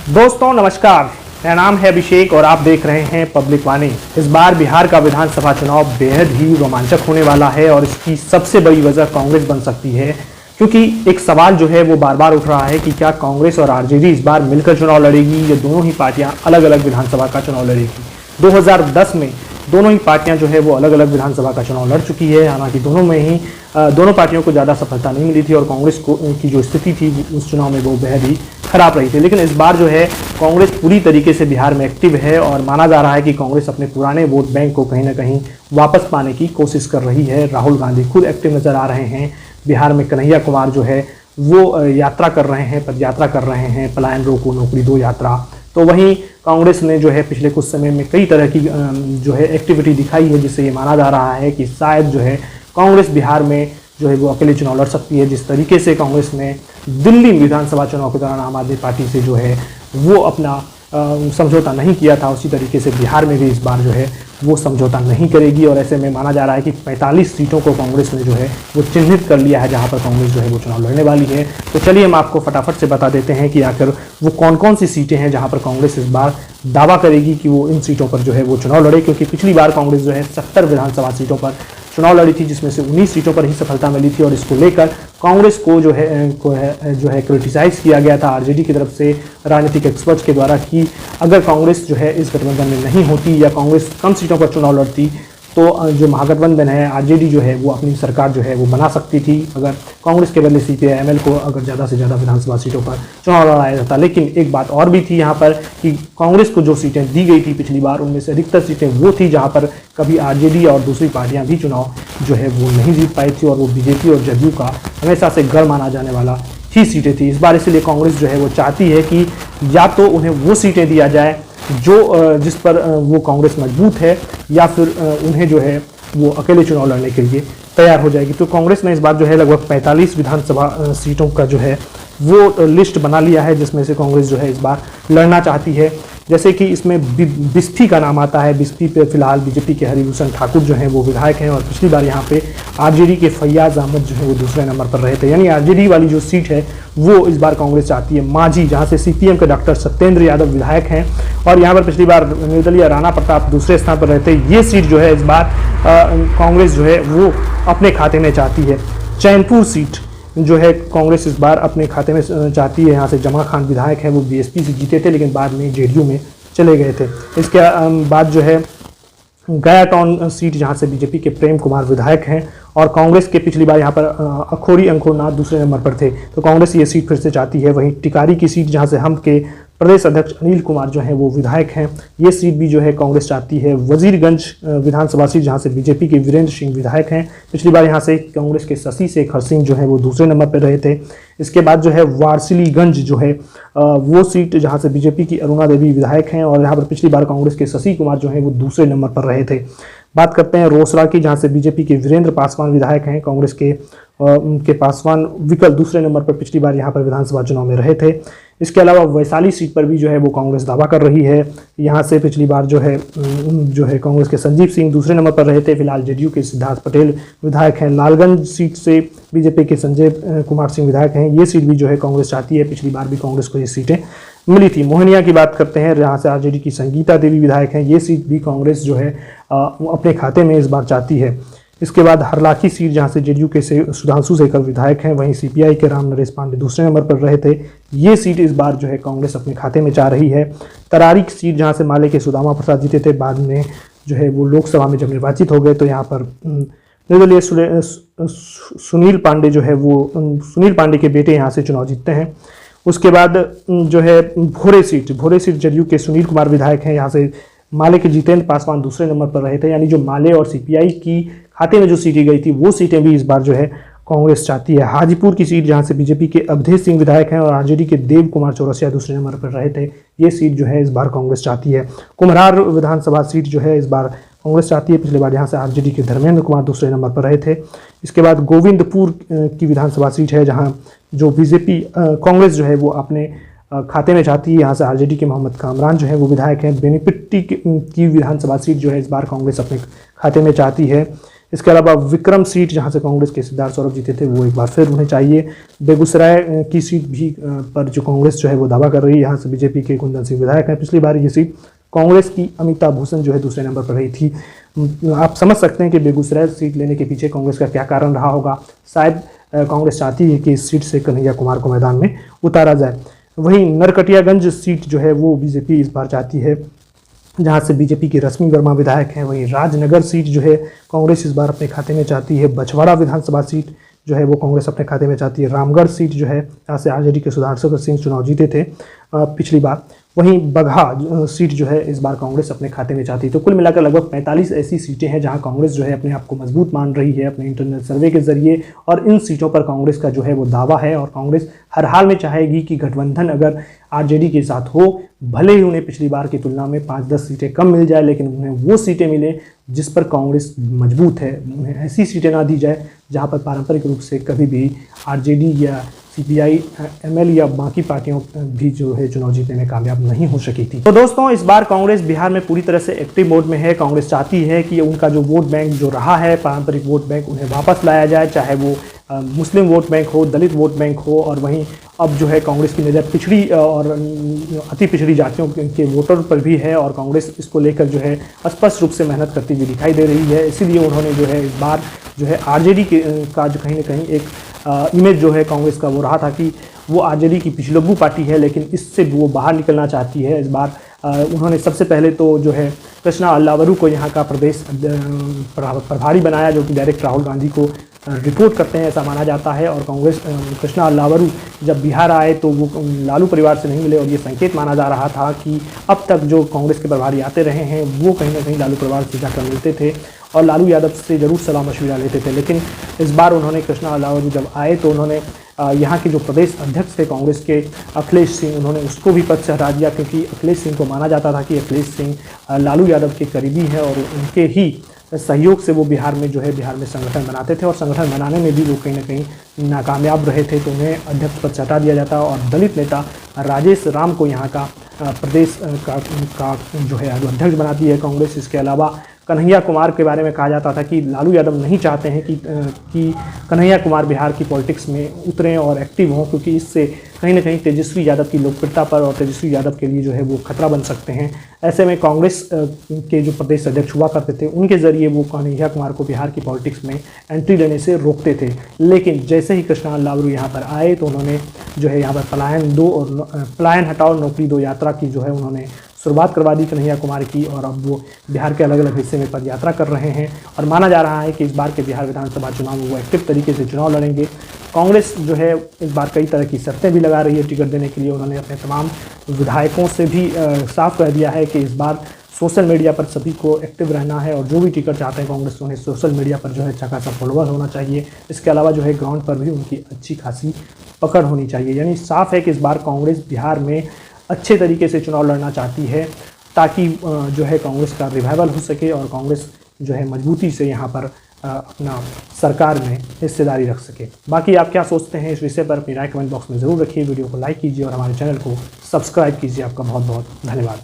दोस्तों नमस्कार, मेरा नाम है अभिषेक और आप देख रहे हैं पब्लिक वाणी। इस बार बिहार का विधानसभा चुनाव बेहद ही रोमांचक होने वाला है और इसकी सबसे बड़ी वजह कांग्रेस बन सकती है, क्योंकि एक सवाल जो है वो बार बार उठ रहा है कि क्या कांग्रेस और आरजेडी इस बार मिलकर चुनाव लड़ेगी या दोनों ही पार्टियां अलग अलग विधानसभा का चुनाव लड़ेगी। 2010 में दोनों ही पार्टियां जो है वो अलग अलग विधानसभा का चुनाव लड़ चुकी है। हालांकि दोनों पार्टियों को ज़्यादा सफलता नहीं मिली थी और कांग्रेस को की जो स्थिति थी उस चुनाव में वो बेहद ही खराब रही थी। लेकिन इस बार जो है कांग्रेस पूरी तरीके से बिहार में एक्टिव है और माना जा रहा है कि कांग्रेस अपने पुराने वोट बैंक को कहीं ना कहीं वापस पाने की कोशिश कर रही है। राहुल गांधी खुद एक्टिव नजर आ रहे हैं बिहार में। कन्हैया कुमार जो है वो यात्रा कर रहे हैं, पदयात्रा कर रहे हैं, पलायन रोको नौकरी दो यात्रा। तो वहीं कांग्रेस ने जो है पिछले कुछ समय में कई तरह की जो है एक्टिविटी दिखाई है, जिससे ये माना जा रहा है कि शायद जो है कांग्रेस बिहार में जो है वो अकेले चुनाव लड़ सकती है। जिस तरीके से कांग्रेस ने दिल्ली विधानसभा चुनाव के दौरान आम आदमी पार्टी से जो है वो अपना समझौता नहीं किया था, उसी तरीके से बिहार में भी इस बार जो है वो समझौता नहीं करेगी। और ऐसे में माना जा रहा है कि 45 सीटों को कांग्रेस ने जो है वो चिन्हित कर लिया है जहां पर कांग्रेस जो है वो चुनाव लड़ने वाली है। तो चलिए हम आपको फटाफट से बता देते हैं कि आखिर वो कौन कौन सी सीटें हैं जहां पर कांग्रेस इस बार दावा करेगी कि वो इन सीटों पर जो है वो चुनाव लड़े। क्योंकि पिछली बार कांग्रेस जो है 70 विधानसभा सीटों पर चुनाव लड़ी थी, जिसमें से 19 सीटों पर ही सफलता मिली थी। और इसको लेकर कांग्रेस को जो है क्रिटिसाइज किया गया था आरजेडी की तरफ से, राजनीतिक एक्सपर्ट्स के द्वारा, कि अगर कांग्रेस जो है इस गठबंधन में नहीं होती या कांग्रेस कम सीटों पर चुनाव लड़ती तो जो महागठबंधन है आरजेडी जो है वो अपनी सरकार जो है वो बना सकती थी, अगर कांग्रेस के बदले सीपीआई-एमएल को अगर ज़्यादा से ज़्यादा विधानसभा सीटों पर चुनाव लड़ाया जाता। लेकिन एक बात और भी थी यहाँ पर कि कांग्रेस को जो सीटें दी गई थी पिछली बार, उनमें से अधिकतर सीटें वो थी जहाँ पर कभी आरजेडी और दूसरी पार्टियाँ भी चुनाव जो है वो नहीं जीत पाई थी, और वो बीजेपी और जदयू का हमेशा से गढ़ माना जाने वाला ही सीटें थी। इस बार इसलिए कांग्रेस जो है वो चाहती है कि या तो उन्हें वो सीटें दिया जाए जो जिस पर वो कांग्रेस मजबूत है, या फिर उन्हें जो है वो अकेले चुनाव लड़ने के लिए तैयार हो जाएगी। तो कांग्रेस ने इस बार जो है लगभग 45 विधानसभा सीटों का जो है वो लिस्ट बना लिया है, जिसमें से कांग्रेस जो है इस बार लड़ना चाहती है। जैसे कि इसमें बिस्फी का नाम आता है। बिस्फी पे फिलहाल बीजेपी के हरिभूषण ठाकुर जो हैं वो विधायक हैं, और पिछली बार यहाँ पे आरजेडी के फैयाज अहमद जो है वो दूसरे नंबर पर रहे थे। यानी आरजेडी वाली जो सीट है वो इस बार कांग्रेस चाहती है। मांझी, जहाँ से सीपीएम के डॉक्टर सत्येंद्र यादव विधायक हैं, और यहाँ पर पिछली बार निर्दलीय राणा प्रताप दूसरे स्थान पर रहे थे। ये सीट जो है इस बार कांग्रेस जो है वो अपने खाते में चाहती है। चैनपुर सीट जो है कांग्रेस इस बार अपने खाते में चाहती है। यहाँ से जमा खान विधायक हैं, वो बीएसपी से जीते थे लेकिन बाद में जेडीयू में चले गए थे। इसके बाद जो है गया टाउन सीट, जहाँ से बीजेपी के प्रेम कुमार विधायक हैं, और कांग्रेस के पिछली बार यहाँ पर अखोरी अंकुरनाथ दूसरे नंबर पर थे, तो कांग्रेस ये सीट फिर से चाहती है। वहीं टिकारी की सीट, जहाँ से हम के प्रदेश अध्यक्ष अनिल कुमार जो हैं वो विधायक हैं, ये सीट भी जो है कांग्रेस चाहती है। वजीरगंज विधानसभा सीट, जहाँ से बीजेपी के वीरेंद्र सिंह विधायक हैं, पिछली बार यहाँ से कांग्रेस के शशि शेखर सिंह जो है वो दूसरे नंबर पर रहे थे। इसके बाद जो है वारसिलीगंज जो है वो सीट, जहाँ से बीजेपी की अरुणा देवी विधायक हैं, और यहाँ पर पिछली बार कांग्रेस के शशि कुमार जो हैं वो दूसरे नंबर पर रहे थे। बात करते हैं रोसड़ा की, जहाँ से बीजेपी के वीरेंद्र पासवान विधायक हैं, कांग्रेस के उनके पासवान विकल्प दूसरे नंबर पर पिछली बार यहाँ पर विधानसभा चुनाव में रहे थे। इसके अलावा वैशाली सीट पर भी जो है वो कांग्रेस दावा कर रही है। यहाँ से पिछली बार जो है कांग्रेस के संजीव सिंह दूसरे नंबर पर रहे थे। फिलहाल जेडीयू के सिद्धार्थ पटेल विधायक हैं। लालगंज सीट से बीजेपी के संजय कुमार सिंह विधायक हैं। ये सीट भी जो है कांग्रेस चाहती है, पिछली बार भी कांग्रेस को ये सीटें मिली थी। मोहनिया की बात करते हैं, जहाँ से आरजेडी की संगीता देवी विधायक हैं। ये सीट भी कांग्रेस जो है अपने खाते में इस बार चाहती है। इसके बाद हरलाखी सीट, जहाँ से जेडीयू के सुधांशु शेखर विधायक हैं, वहीं सीपीआई के राम नरेश पांडे दूसरे नंबर पर रहे थे। ये सीट इस बार जो है कांग्रेस अपने खाते में चाह रही है। तरारी सीट, जहाँ से माले के सुदामा प्रसाद जीते थे, बाद में जो है वो लोकसभा में जब निर्वाचित हो गए तो यहाँ पर निर्दलीय सुनील पांडे जो है वो सुनील पांडे के बेटे यहाँ से चुनाव जीतते हैं। उसके बाद जो है भोरे सीट जेडीयू के सुनील कुमार विधायक हैं। यहाँ से माले के जितेंद्र पासवान दूसरे नंबर पर रहे थे। यानी जो माले और सीपीआई की खाते में जो सीटें गई थी वो सीटें भी इस बार जो है कांग्रेस चाहती है। हाजीपुर की सीट, जहाँ से बीजेपी के अवधेश सिंह विधायक हैं और आरजेडी के देव कुमार चौरसिया दूसरे नंबर पर रहे थे, ये सीट जो है इस बार कांग्रेस चाहती है। कुम्हरार विधानसभा सीट जो है इस बार कांग्रेस चाहती है, पिछले बार यहाँ से आरजेडी के धर्मेंद्र कुमार दूसरे नंबर पर रहे थे। इसके बाद गोविंदपुर की विधानसभा सीट है, जहाँ जो बीजेपी कांग्रेस जो है वो अपने खाते में चाहती है। यहाँ से आरजेडी के मोहम्मद कामरान जो है वो विधायक हैं। बेनीपट्टी की विधानसभा सीट जो है इस बार कांग्रेस अपने खाते में चाहती है। इसके अलावा विक्रम सीट जहां से कांग्रेस के सिद्धार्थ सौरभ जीते थे वो एक बार फिर उन्हें चाहिए। बेगूसराय की सीट भी पर जो कांग्रेस जो है वो दावा कर रही है, यहाँ से बीजेपी के कुंदन सिंह विधायक हैं। पिछली बार ये सीट कांग्रेस की अमिता भूषण जो है दूसरे नंबर पर रही थी। आप समझ सकते हैं कि बेगूसराय सीट लेने के पीछे कांग्रेस का क्या कारण रहा होगा। शायद कांग्रेस चाहती है कि इस सीट से कन्हैया कुमार को मैदान में उतारा जाए। वहीं नरकटियागंज सीट जो है वो बीजेपी इस बार चाहती है, जहां से बीजेपी के रश्मि वर्मा विधायक हैं। वहीं राजनगर सीट जो है कांग्रेस इस बार अपने खाते में चाहती है। बछवाड़ा विधानसभा सीट जो है वो कांग्रेस अपने खाते में चाहती है। रामगढ़ सीट जो है जहाँ से आरजेडी के सुधाकर सिंह चुनाव जीते थे पिछली बार। वहीं बगहा सीट जो है इस बार कांग्रेस अपने खाते में चाहती है। तो कुल मिलाकर लगभग 45 ऐसी सीटें हैं जहां कांग्रेस जो है अपने आप को मजबूत मान रही है अपने इंटरनल सर्वे के जरिए, और इन सीटों पर कांग्रेस का जो है वो दावा है। और कांग्रेस हर हाल में चाहेगी कि गठबंधन अगर आरजेडी के साथ हो, भले ही उन्हें पिछली बार की तुलना में 5-10 सीटें कम मिल जाए, लेकिन उन्हें वो सीटें मिले जिस पर कांग्रेस मजबूत है। उन्हें ऐसी सीटें ना दी जाए जहां पर पारंपरिक रूप से कभी भी आरजेडी या सीपीआई, एमएल या बाकी पार्टियों भी जो है चुनाव जीतने में कामयाब नहीं हो सकी थी। तो दोस्तों, इस बार कांग्रेस बिहार में पूरी तरह से एक्टिव मोड में है। कांग्रेस चाहती है कि उनका जो वोट बैंक जो रहा है, पारंपरिक वोट बैंक, उन्हें वापस लाया जाए, चाहे वो मुस्लिम वोट बैंक हो, दलित वोट बैंक हो। और वहीं अब जो है कांग्रेस की नज़र पिछड़ी और अति पिछड़ी जातियों के वोटर पर भी है, और कांग्रेस इसको लेकर जो है स्पष्ट रूप से मेहनत करती हुई दिखाई दे रही है। इसीलिए उन्होंने जो है इस बार जो है आरजेडी का जो कहीं ना कहीं एक इमेज जो है कांग्रेस का वो रहा था कि वो आरजेडी की पिछलग्गू पार्टी है, लेकिन इससे वो बाहर निकलना चाहती है। इस बार उन्होंने सबसे पहले तो जो है कृष्णा अल्लावरू को यहाँ का प्रदेश प्रभारी बनाया, जो कि डायरेक्ट राहुल गांधी को रिपोर्ट करते हैं, ऐसा माना जाता है। और कांग्रेस कृष्णा अल्लावरू जब बिहार आए तो वो लालू परिवार से नहीं मिले, और ये संकेत माना जा रहा था कि अब तक जो कांग्रेस के प्रभारी आते रहे हैं वो कहीं ना कहीं लालू परिवार से जाकर मिलते थे और लालू यादव से ज़रूर सलाह मशविरा लेते थे। लेकिन इस बार उन्होंने कृष्णा अल्लावरू जब आए तो उन्होंने यहाँ के जो प्रदेश अध्यक्ष थे कांग्रेस के अखिलेश सिंह, उन्होंने उसको भी पद से हटा दिया, क्योंकि अखिलेश सिंह को माना जाता था कि अखिलेश सिंह लालू यादव के करीबी हैं और उनके ही सहयोग से वो बिहार में संगठन बनाते थे, और संगठन बनाने में भी वो कहीं ना कहीं नाकामयाब रहे थे। तो उन्हें अध्यक्ष पद से हटा दिया जाता, और दलित नेता राजेश राम को यहाँ का प्रदेश का जो है अध्यक्ष बनाती है कांग्रेस। इसके अलावा कन्हैया कुमार के बारे में कहा जाता था कि लालू यादव नहीं चाहते हैं कि कन्हैया कुमार बिहार की पॉलिटिक्स में उतरें और एक्टिव हों, क्योंकि इससे कहीं ना कहीं तेजस्वी यादव की लोकप्रियता पर और तेजस्वी यादव के लिए जो है वो खतरा बन सकते हैं। ऐसे में कांग्रेस के जो प्रदेश अध्यक्ष हुआ करते थे उनके जरिए वो कन्हैया कुमार को बिहार की पॉलिटिक्स में एंट्री लेने से रोकते थे। लेकिन जैसे ही कृष्णा अल्लावरू यहाँ पर आए तो उन्होंने जो है यहाँ पर पलायन हटाओ नौकरी दो यात्रा की जो है उन्होंने शुरुआत करवा दी कन्हैया कुमार की, और अब वो बिहार के अलग अलग हिस्से में पद यात्रा कर रहे हैं। और माना जा रहा है कि इस बार के बिहार विधानसभा चुनाव में वो एक्टिव तरीके से चुनाव लड़ेंगे। कांग्रेस जो है इस बार कई तरह की शर्तें भी लगा रही है टिकट देने के लिए। उन्होंने अपने तमाम विधायकों से भी साफ कह दिया है कि इस बार सोशल मीडिया पर सभी को एक्टिव रहना है, और जो भी टिकट चाहते हैं कांग्रेस उन्हें सोशल मीडिया पर जो है अच्छा खासा फॉलोअर होना चाहिए। इसके अलावा जो है ग्राउंड पर भी उनकी अच्छी खासी पकड़ होनी चाहिए। यानी साफ है कि इस बार कांग्रेस बिहार में अच्छे तरीके से चुनाव लड़ना चाहती है, ताकि जो है कांग्रेस का रिवाइवल हो सके और कांग्रेस जो है मजबूती से यहाँ पर अपना सरकार में हिस्सेदारी रख सके। बाकी आप क्या सोचते हैं इस विषय पर अपनी राय कमेंट बॉक्स में ज़रूर रखिए। वीडियो को लाइक कीजिए और हमारे चैनल को सब्सक्राइब कीजिए। आपका बहुत बहुत धन्यवाद।